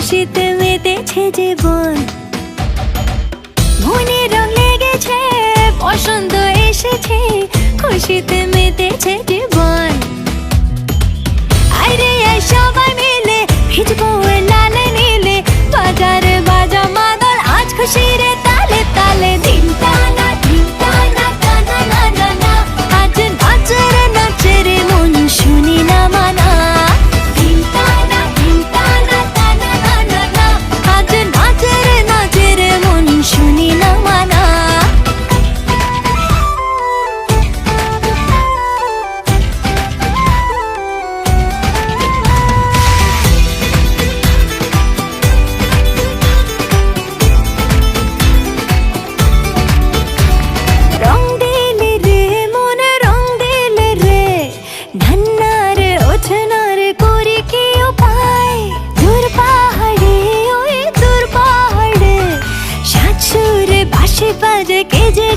খুশিতে মেতেছে জীবন, মনে রং লেগেছে, বসন্ত এসেছে, খুশিতে মেতেছে জীবন। আইরে আয় সবাই মিলে ভিজবো লালে নীলে, বাজারে বাজা মাদল আজ খুশির তালে তালে। দিন টানা টানা না না না, আজ নাচের নাচের মন শুনি না মানা। দিন টানা টানা না না, আজ নাচের নাচের মন শুনি না মানা। রং দিলে রে মনে রং দিলে রে, ধান্নারে ওঠনারে করি কি উপায়। দূর পাহাড়ে ওই দূর পাহাড়ে, সাত সুরে বাঁশি বাজে কে যে